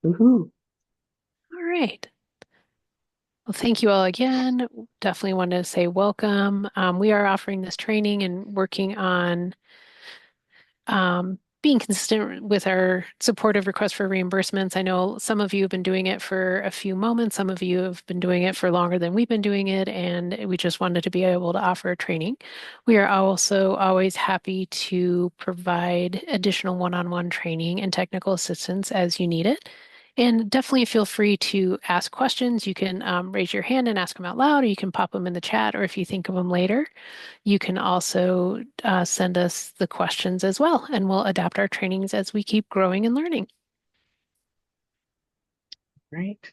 Woohoo. All right. Well, thank you all again. Definitely want to say welcome. We are offering this training and working on being consistent with our supportive request for reimbursements. I know some of you have been doing it for a few moments, some of you have been doing it for longer than we've been doing it, and we just wanted to be able to offer a training. We are also always happy to provide additional one-on-one training and technical assistance as you need it. And definitely feel free to ask questions. You can raise your hand and ask them out loud, or you can pop them in the chat, or if you think of them later. You can also send us the questions as well, and we'll adapt our trainings as we keep growing and learning. Right.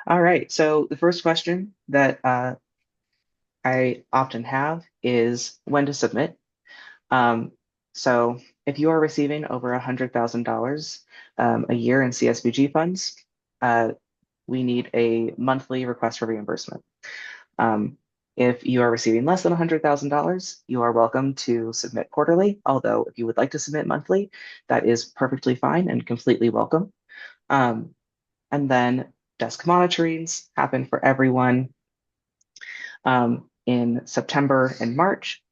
All right. So the first question that I often have is when to submit. Um, so if you are receiving over $100,000 a year in CSBG funds, uh, we need a monthly request for reimbursement. Um, if you are receiving less than $100,000, you are welcome to submit quarterly. Although if you would like to submit monthly, that is perfectly fine and completely welcome. Um, and then desk monitorings happen for everyone in September and March,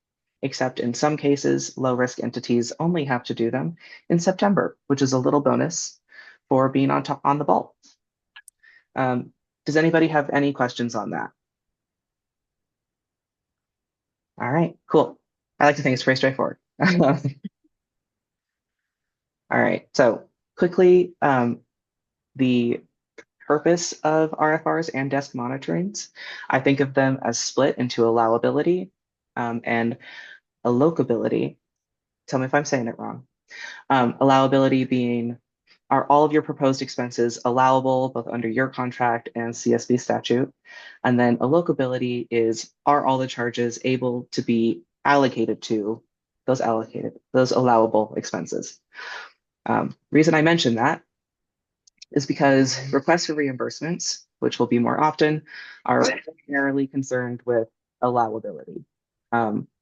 except in some cases, low risk entities only have to do them in September, which is a little bonus for being on top on the ball. Um, does anybody have any questions on that? All right, cool. I like to think it's pretty straightforward. All right, so quickly, the purpose of RFRs and desk monitorings, I think of them as split into allowability and allocability. Tell me if I'm saying it wrong. Allowability being, are all of your proposed expenses allowable both under your contract and CSB statute? And then allocability is, are all the charges able to be allocated to those allowable expenses? Reason I mention that is because requests for reimbursements, which will be more often, are primarily concerned with allowability.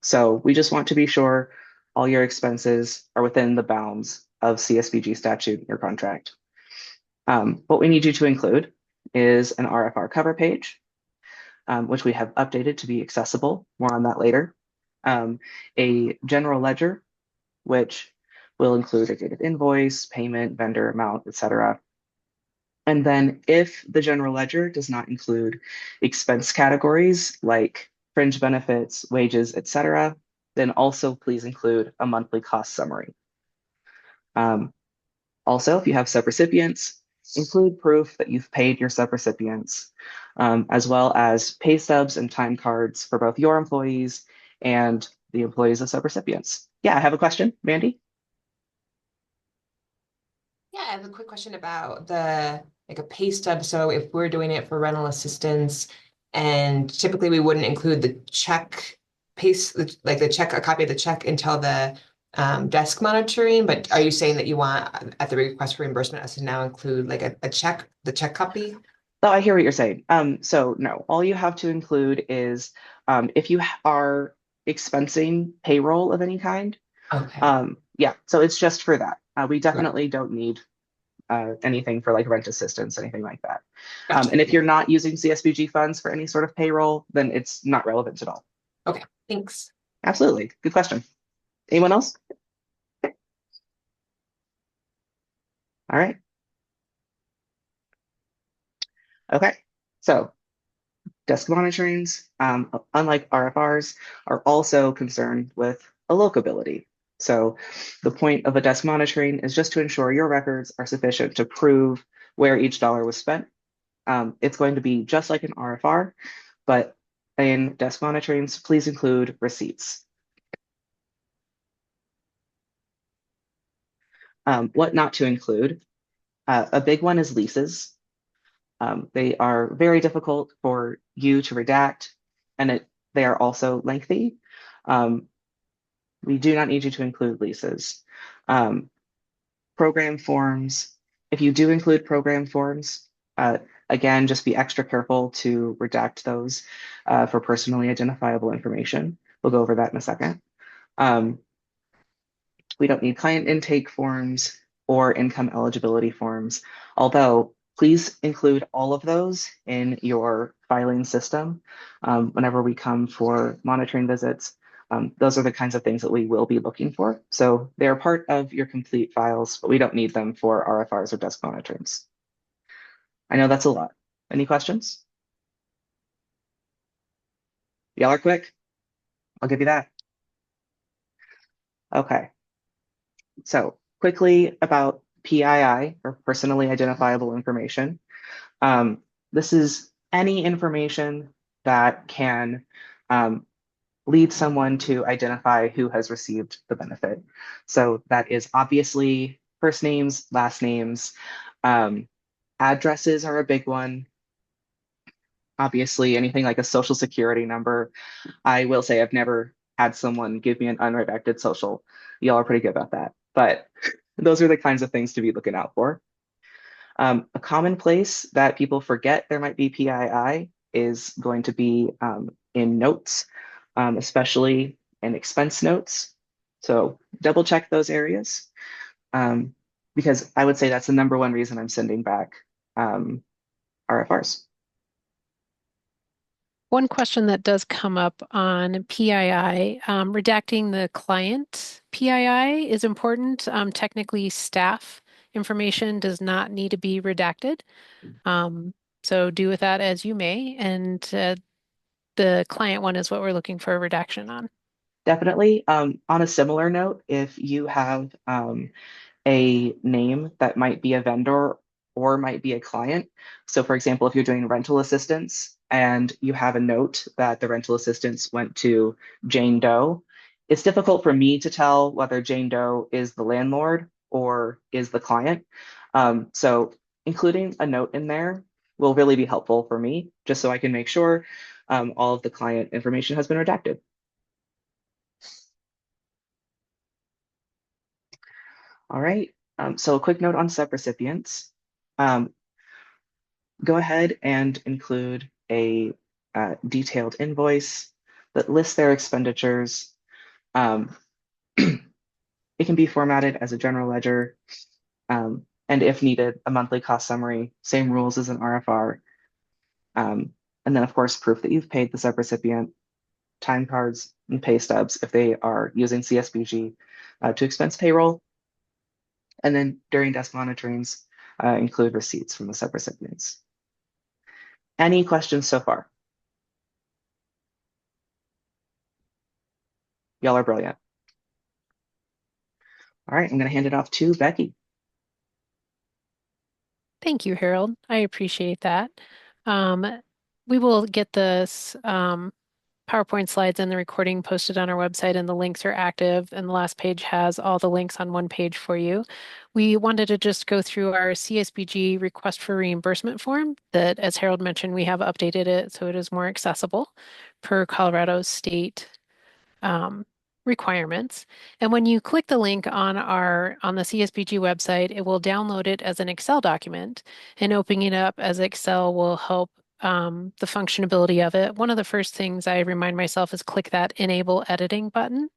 So we just want to be sure all your expenses are within the bounds of CSBG statute in your contract. What we need you to include is an RFR cover page, which we have updated to be accessible. More on that later. A general ledger, which will include a dated invoice, payment, vendor amount, etc. And then if the general ledger does not include expense categories like fringe benefits, wages, etc., then also please include a monthly cost summary. Um, Also, if you have subrecipients, include proof that you've paid your subrecipients, as well as pay stubs and time cards for both your employees and the employees of subrecipients. Yeah, I have a question, Mandy. Yeah, I have a quick question about the like a pay stub. So if we're doing it for rental assistance, and typically we wouldn't include the check like the check, a copy of the check until the desk monitoring. But are you saying that you want at the request for reimbursement us to now include like a check, the check copy? Oh, I hear what you're saying. So no, all you have to include is if you are expensing payroll of any kind. Okay, Yeah, so it's just for that. We right. definitely don't need anything for like rent assistance, anything like that. Gotcha. And if Yeah. you're not using CSBG funds for any sort of payroll, then it's not relevant at all. Okay, thanks. Absolutely. Good question. Anyone else? All right. Okay. So desk monitorings, unlike RFRs, are also concerned with allocability. So the point of a desk monitoring is just to ensure your records are sufficient to prove where each dollar was spent. It's going to be just like an RFR, but in desk monitorings, please include receipts. What not to include? A big one is leases. They are very difficult for you to redact, and they are also lengthy. Um, we do not need you to include leases. Um, Program forms, if you do include program forms, again, just be extra careful to redact those for personally identifiable information. We'll go over that in a second. Um, We don't need client intake forms or income eligibility forms, although please include all of those in your filing system whenever we come for monitoring visits. Those are the kinds of things that we will be looking for. So they're part of your complete files, but we don't need them for RFRs or desk monitorings. I know that's a lot. Any questions? Y'all are quick. I'll give you that. Okay. So quickly about PII, or personally identifiable information. Um, this is any information that can lead someone to identify who has received the benefit. So that is obviously first names, last names. Addresses are a big one. Obviously, anything like a social security number. I will say I've never had someone give me an unredacted social. Y'all are pretty good about that. But those are the kinds of things to be looking out for. A common place that people forget there might be PII is going to be in notes, especially in expense notes. So double check those areas because I would say that's the number one reason I'm sending back RFRs. One question that does come up on PII, redacting the client PII is important. Technically, staff information does not need to be redacted. Um, so do with that as you may. And the client one is what we're looking for a redaction on. Definitely. On a similar note, if you have a name that might be a vendor or might be a client. So, for example, if you're doing rental assistance and you have a note that the rental assistance went to Jane Doe, it's difficult for me to tell whether Jane Doe is the landlord or is the client. So, including a note in there will really be helpful for me, just so I can make sure all of the client information has been redacted. All right. So a quick note on subrecipients. Um, go ahead and include a detailed invoice that lists their expenditures. Um, it can be formatted as a general ledger, and if needed, a monthly cost summary, same rules as an RFR. And then, of course, proof that you've paid the subrecipient, time cards, and pay stubs if they are using CSBG to expense payroll. And then during desk monitorings, include receipts from the subrecipients. Any questions so far? Y'all are brilliant. All right, I'm going to hand it off to Becky. Thank you, Harold. I appreciate that. Um, we will get this PowerPoint slides and the recording posted on our website, and the links are active. And the last page has all the links on one page for you. We wanted to just go through our CSBG request for reimbursement form that, as Harold mentioned, we have updated it so it is more accessible per Colorado state um, requirements. And when you click the link on the CSBG website, it will download it as an Excel document, and opening it up as Excel will help the functionality of it. One of the first things I remind myself is click that enable editing button.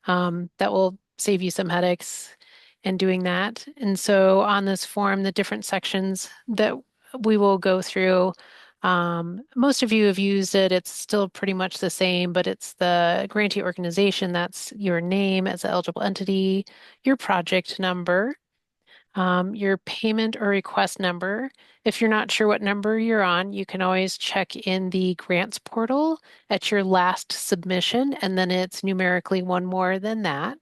That will save you some headaches in doing that. And so on this form, the different sections that we will go through, most of you have used it. It's still pretty much the same, but it's the grantee organization. That's your name as an eligible entity, your project number, your payment or request number. If you're not sure what number you're on, you can always check in the grants portal at your last submission, and then it's numerically one more than that.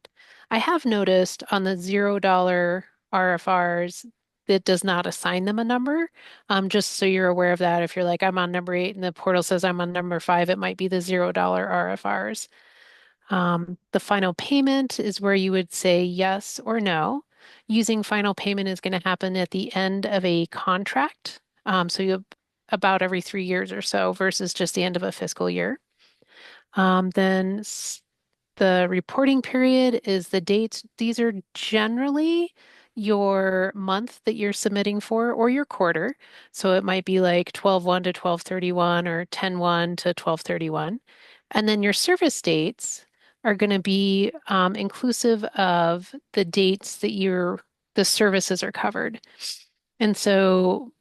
I have noticed on the $0 RFRs, it does not assign them a number. Just so you're aware of that, if you're like, I'm on number 8 and the portal says I'm on number 5, it might be the $0 RFRs. The final payment is where you would say yes or no. Using final payment is going to happen at the end of a contract. So you about every 3 years or so versus just the end of a fiscal year. Then the reporting period is the dates. These are generally your month that you're submitting for or your quarter. So it might be like 12/1 to 12/31 or 10/1 to 12/31. And then your service dates are going to be inclusive of the dates that the services are covered. And so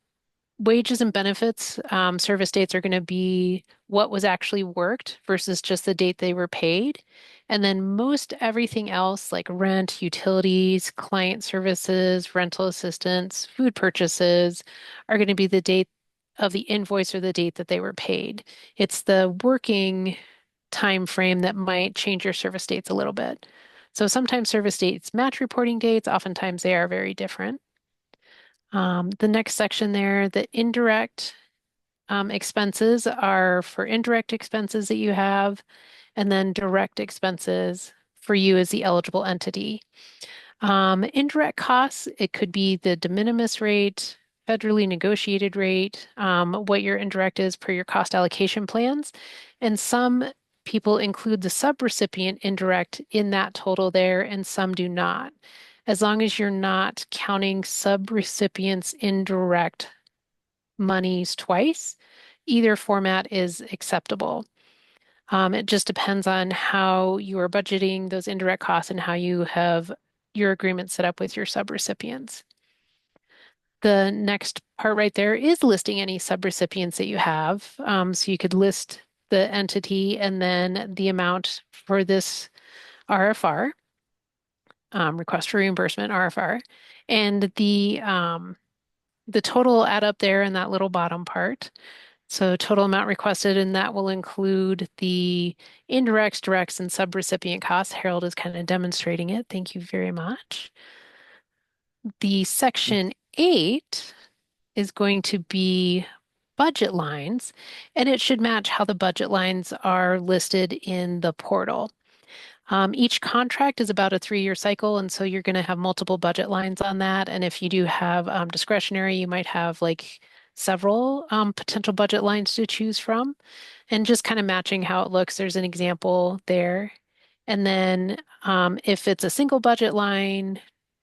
wages and benefits, service dates are going to be what was actually worked versus just the date they were paid. And then most everything else, like rent, utilities, client services, rental assistance, food purchases, are going to be the date of the invoice or the date that they were paid. It's the working time frame that might change your service dates a little bit. So sometimes service dates match reporting dates, oftentimes they are very different. The next section there, the indirect expenses are for indirect expenses that you have, and then direct expenses for you as the eligible entity. Indirect costs, it could be the de minimis rate, federally negotiated rate, what your indirect is per your cost allocation plans. And some people include the subrecipient indirect in that total there, and some do not. As long as you're not counting subrecipients indirect monies twice, either format is acceptable. It just depends on how you are budgeting those indirect costs and how you have your agreement set up with your subrecipients. The next part right there is listing any subrecipients that you have. So you could list the entity and then the amount for this RFR, request for reimbursement, RFR, and the total will add up there in that little bottom part. So total amount requested, and that will include the indirects, directs, and subrecipient costs. Harold is kind of demonstrating it. Thank you very much. The section 8 is going to be budget lines, and it should match how the budget lines are listed in the portal. Each contract is about a 3-year cycle, and so you're going to have multiple budget lines on that. And if you do have discretionary, you might have like several potential budget lines to choose from. And just kind of matching how it looks, there's an example there. And then if it's a single budget line,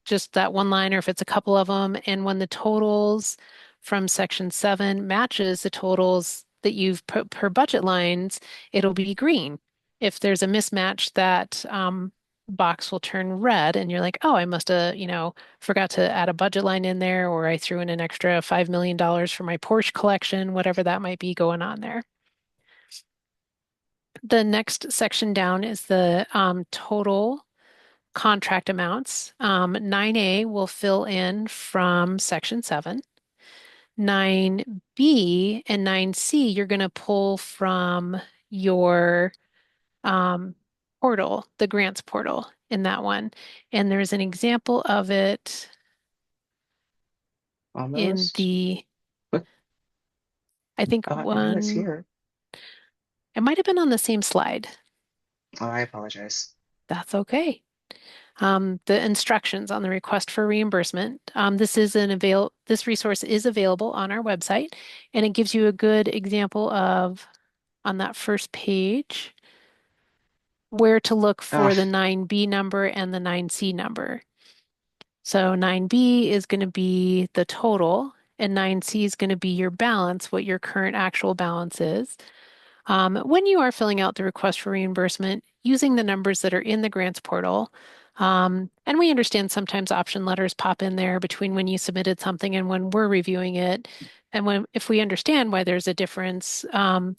just that one line, or if it's a couple of them, and when the totals from section 7 matches the totals that you've put per budget lines, it'll be green. If there's a mismatch, that box will turn red, and you're like, oh, I must have, forgot to add a budget line in there, or I threw in an extra $5 million for my Porsche collection, whatever that might be going on there. The next section down is the total contract amounts. 9A will fill in from section 7. 9B and 9C, you're going to pull from your um, portal, the grants portal in that one. And there's an example of it On the in list. What? I think Mine is one, here. it might have been on the same slide. Oh, I apologize. That's okay. The instructions on the request for reimbursement. This resource is available on our website, and it gives you a good example of, on that first page, where to look for Ah, the 9B number and the 9C number. So 9B is going to be the total, and 9C is going to be your balance, what your current actual balance is. When you are filling out the request for reimbursement, using the numbers that are in the grants portal, and we understand sometimes option letters pop in there between when you submitted something and when we're reviewing it. And if we understand why there's a difference,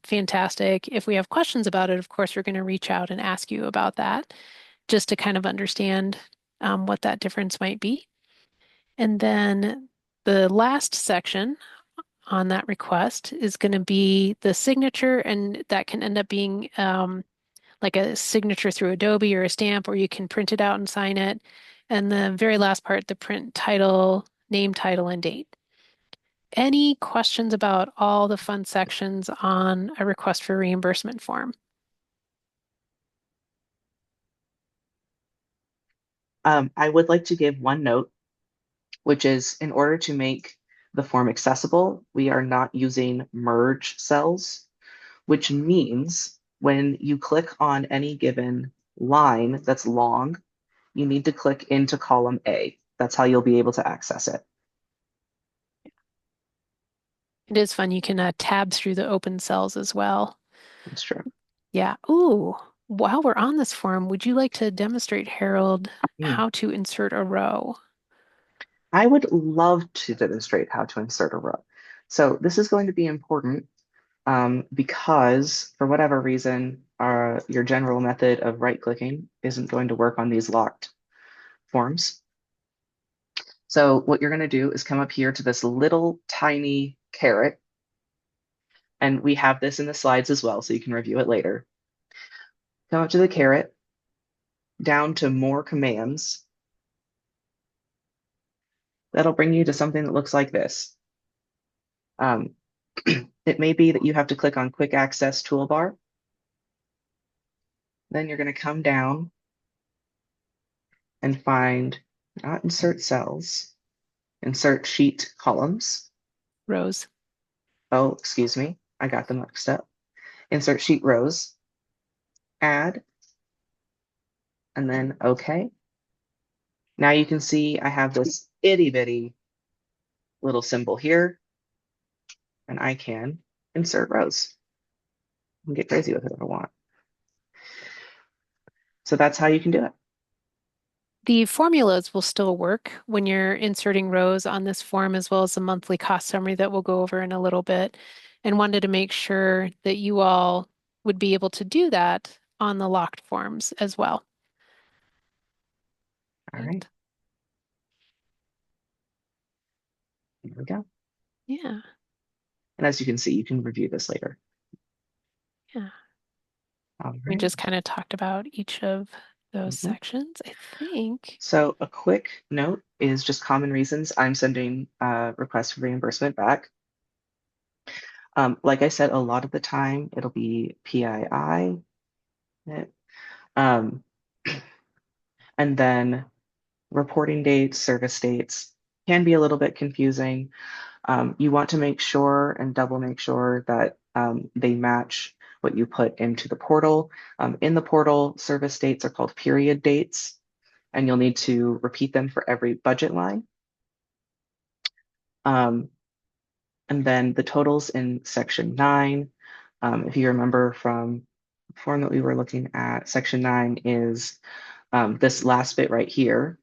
fantastic. If we have questions about it, of course, we're going to reach out and ask you about that just to kind of understand what that difference might be. And then the last section on that request is going to be the signature, and that can end up being like a signature through Adobe or a stamp, or you can print it out and sign it. And the very last part, the print title, name, title, and date. Any questions about all the fun sections on a request for reimbursement form? I would like to give one note, which is in order to make the form accessible, we are not using merge cells, which means when you click on any given line that's long, you need to click into column A. That's how you'll be able to access it. It is fun. You can tab through the open cells as well. That's true. Yeah. Ooh, while we're on this form, would you like to demonstrate, Harold, Hmm. how to insert a row? I would love to demonstrate how to insert a row. So this is going to be important because for whatever reason, your general method of right-clicking isn't going to work on these locked forms. So what you're going to do is come up here to this little tiny caret, and we have this in the slides as well, so you can review it later. Come up to the caret, down to more commands. That'll bring you to something that looks like this. Um, it may be that you have to click on Quick Access Toolbar. Then you're going to come down and find not insert cells, insert sheet columns. Rows. Oh, excuse me, I got them mixed up. Insert sheet rows, add, and then OK. Now you can see I have this itty bitty little symbol here, and I can insert rows and get crazy with it if I want. So that's how you can do it. The formulas will still work when you're inserting rows on this form, as well as the monthly cost summary that we'll go over in a little bit, and wanted to make sure that you all would be able to do that on the locked forms as well. All right, And here we go. yeah, And as you can see, you can review this later. yeah. All We right. just kind of talked about each of those Mhm. sections, I think. So a quick note is just common reasons I'm sending requests for reimbursement back. Like I said, a lot of the time it'll be PII, um, and then reporting dates, service dates can be a little bit confusing. You want to make sure and double make sure that they match what you put into the portal. In the portal, service dates are called period dates, and you'll need to repeat them for every budget line. Um, and then the totals in section 9, if you remember from the form that we were looking at, section 9 is this last bit right here.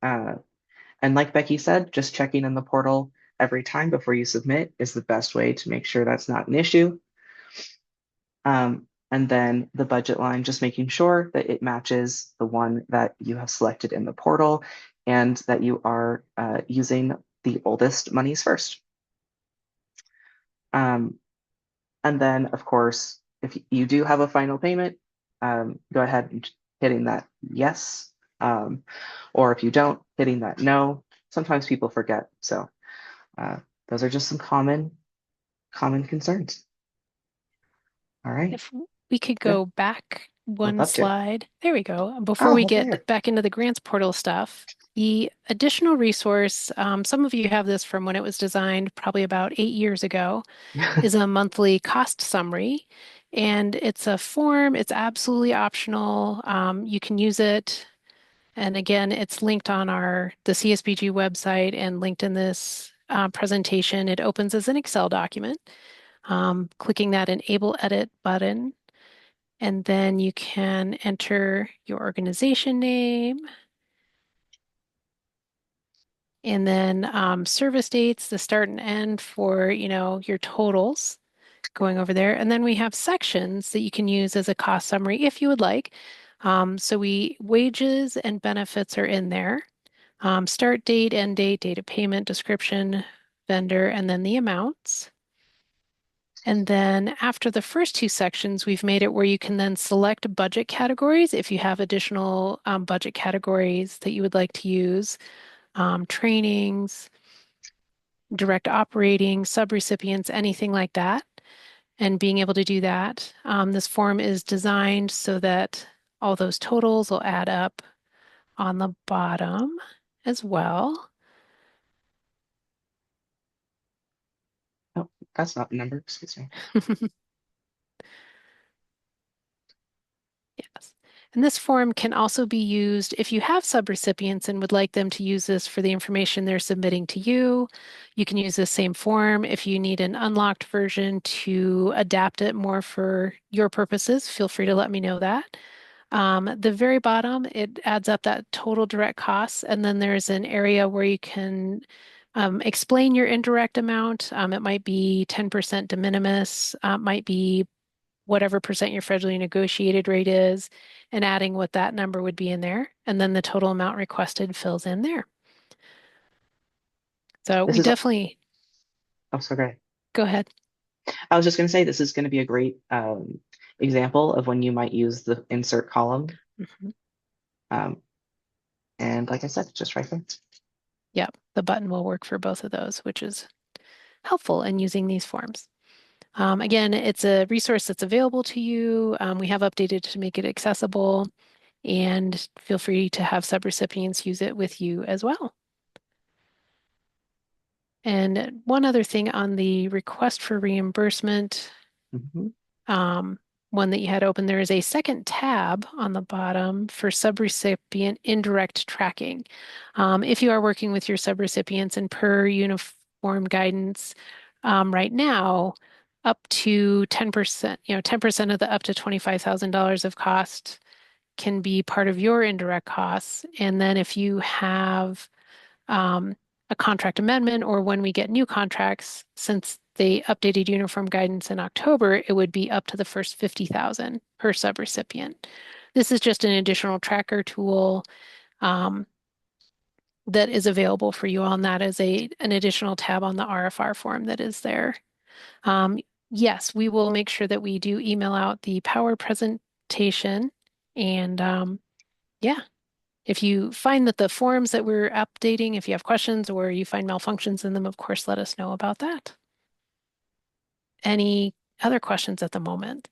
Uh, and like Becky said, just checking in the portal every time before you submit is the best way to make sure that's not an issue. And then the budget line, just making sure that it matches the one that you have selected in the portal and that you are using the oldest monies first. Um, and then, of course, if you do have a final payment, go ahead and hitting that yes. Um, or if you don't, hitting that no. Sometimes people forget. So uh, those are just some common concerns. All right. If we could Yeah, go back would one love to. slide. There we go. Before Oh, we over get here. back into the grants portal stuff, the additional resource, some of you have this from when it was designed probably about 8 years ago, is a monthly cost summary. And it's a form, it's absolutely optional. You can use it. And again, it's linked on the CSBG website and linked in this presentation. It opens as an Excel document. Clicking that Enable Edit button, and then you can enter your organization name, and then service dates, the start and end for, your totals going over there. And then we have sections that you can use as a cost summary if you would like. So wages and benefits are in there. Start date, end date, date of payment, description, vendor, and then the amounts. And then after the first two sections, we've made it where you can then select budget categories if you have additional budget categories that you would like to use, trainings, direct operating, subrecipients, anything like that, and being able to do that. This form is designed so that all those totals will add up on the bottom as well. Oh, that's not the number. Excuse me. Yes. And this form can also be used if you have subrecipients and would like them to use this for the information they're submitting to you. You can use the same form. If you need an unlocked version to adapt it more for your purposes, feel free to let me know that. The very bottom, it adds up that total direct costs, and then there's an area where you can explain your indirect amount. It might be 10% de minimis, might be whatever percent your federally negotiated rate is, and adding what that number would be in there, and then the total amount requested fills in there. So This we is, definitely oh, so great. go ahead. I was just going to say this is going to be a great example of when you might use the insert column. Mhm. Um, and like I said, just right there. Yeah, the button will work for both of those, which is helpful in using these forms. Again, it's a resource that's available to you. We have updated to make it accessible, and feel free to have subrecipients use it with you as well. And one other thing on the request for reimbursement, Mhm. um, one that you had open, there is a second tab on the bottom for subrecipient indirect tracking. If you are working with your subrecipients and per uniform guidance, right now, up to 10%, 10% of the up to $25,000 of cost can be part of your indirect costs. And then if you have um, a contract amendment or when we get new contracts, since they updated uniform guidance in October, it would be up to the first 50,000 per subrecipient. This is just an additional tracker tool that is available for you all, and that is an additional tab on the RFR form that is there. Um, yes, we will make sure that we do email out the power presentation. And yeah, if you find that the forms that we're updating, if you have questions or you find malfunctions in them, of course, let us know about that. Any other questions at the moment?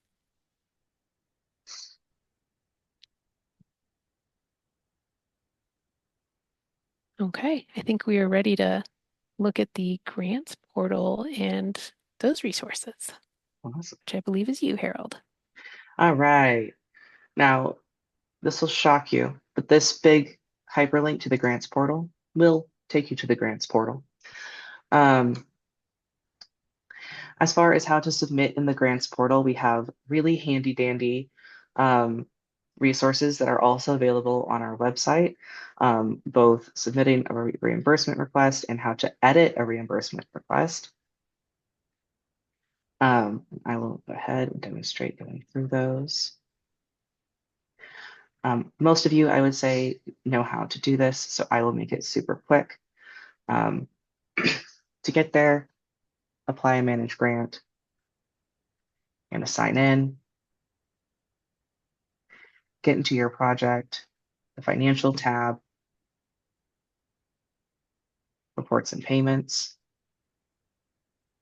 Okay, I think we are ready to look at the grants portal and those resources, Awesome. which I believe is you, Harold. All right. Now, this will shock you, but this big hyperlink to the grants portal will take you to the grants portal. Um, as far as how to submit in the grants portal, we have really handy dandy um, resources that are also available on our website, both submitting a reimbursement request and how to edit a reimbursement request. I will go ahead and demonstrate going through those. Most of you, I would say, know how to do this, so I will make it super quick. Um, to get there, apply a manage grant and a sign in, get into your project, the financial tab, reports and payments.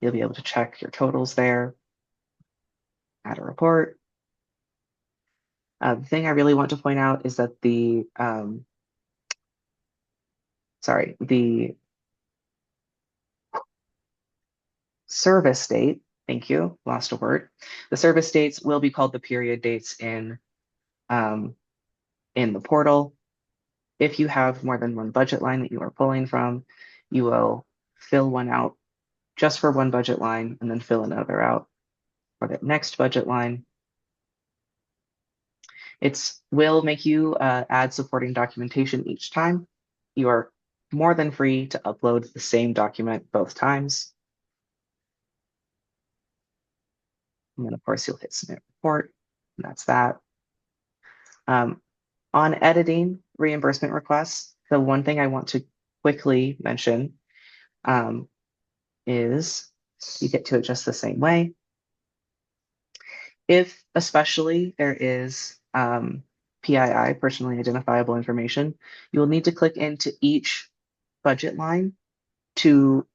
You'll be able to check your totals there, add a report. The thing I really want to point out is that the service date, thank you, lost a word. The service dates will be called the period dates um, in the portal. If you have more than one budget line that you are pulling from, you will fill one out just for one budget line and then fill another out for the next budget line. It will make you add supporting documentation each time. You are more than free to upload the same document both times. And then of course you'll hit submit report, and that's that. On editing reimbursement requests, the one thing I want to quickly mention is you get to it just the same way. If especially there is PII, personally identifiable information, you will need to click into each budget line to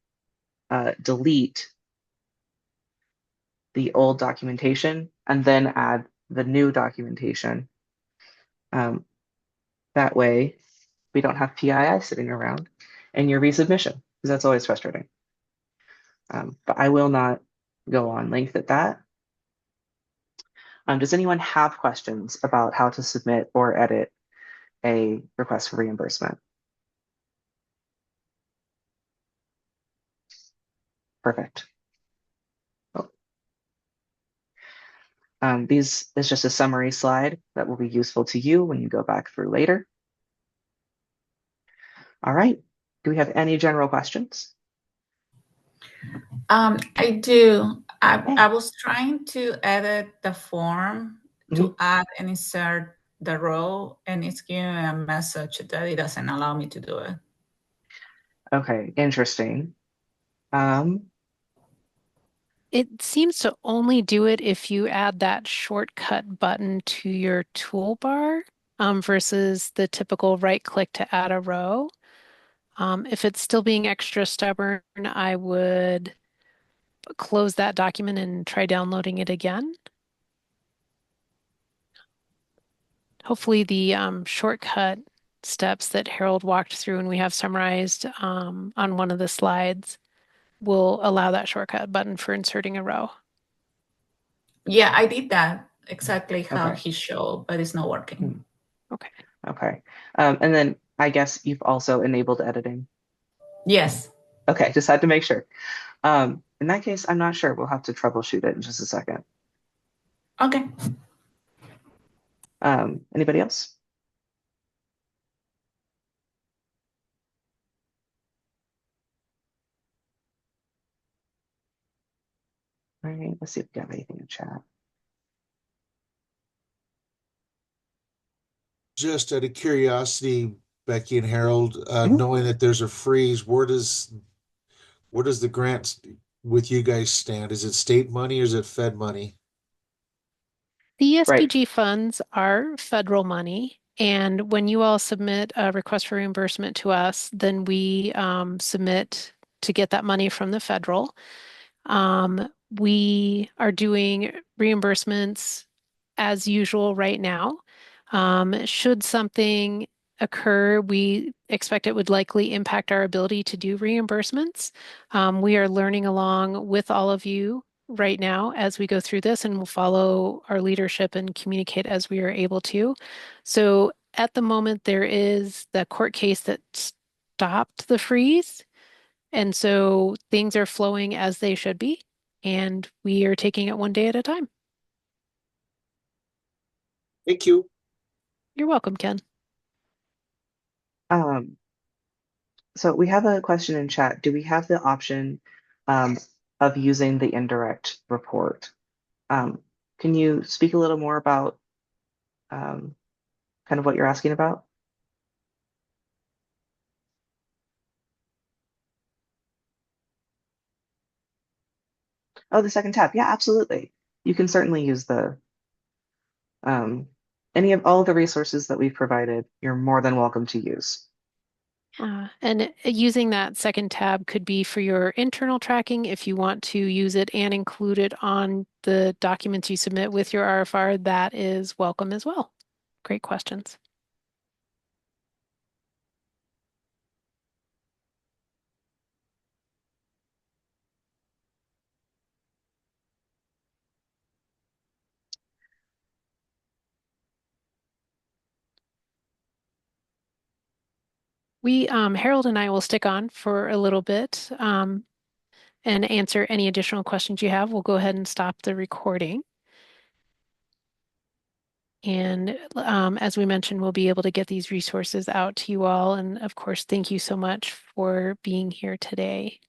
delete the old documentation and then add the new documentation. That way, we don't have PII sitting around in your resubmission, because that's always frustrating. But I will not go on length at that. Does anyone have questions about how to submit or edit a request for reimbursement? Perfect. Oh, these is just a summary slide that will be useful to you when you go back through later. All right. Do we have any general questions? I do. Okay. I was trying to edit the form Mhm. to add and insert the row, and it's giving me a message that it doesn't allow me to do it. Okay, interesting. Um, It seems to only do it if you add that shortcut button to your toolbar, versus the typical right click to add a row. If it's still being extra stubborn, I would close that document and try downloading it again. Hopefully the shortcut steps that Harold walked through and we have summarized on one of the slides will allow that shortcut button for inserting a row. Yeah, I did that exactly how okay. he showed, but it's not working. Hmm. Okay. Okay. And then I guess you've also enabled editing. Yes. Okay, just had to make sure. In that case, I'm not sure. We'll have to troubleshoot it in just a second. Okay. Anybody else? All right, let's see if we have anything in chat. Just out of curiosity, Becky and Harold, Mhm. knowing that there's a freeze, where does the grant with you guys stand? Is it state money or is it Fed money? The Right. ESBG funds are federal money, and when you all submit a request for reimbursement to us, then we submit to get that money from the federal. We are doing reimbursements as usual right now. Should something occur, we expect it would likely impact our ability to do reimbursements. We are learning along with all of you right now as we go through this, and we'll follow our leadership and communicate as we are able to. So at the moment, there is the court case that stopped the freeze. And so things are flowing as they should be, and we are taking it one day at a time. Thank you. You're welcome, Ken. Um, so we have a question in chat. Do we have the option um, of using the indirect report? Um, can you speak a little more about um, kind of what you're asking about? Oh, the second tab. Yeah, absolutely. You can certainly use the um, any of all of the resources that we've provided. You're more than welcome to use. And using that second tab could be for your internal tracking if you want to use it and include it on the documents you submit with your RFR, that is welcome as well. Great questions. Harold and I will stick on for a little bit and answer any additional questions you have. We'll go ahead and stop the recording. And as we mentioned, we'll be able to get these resources out to you all. And of course, thank you so much for being here today.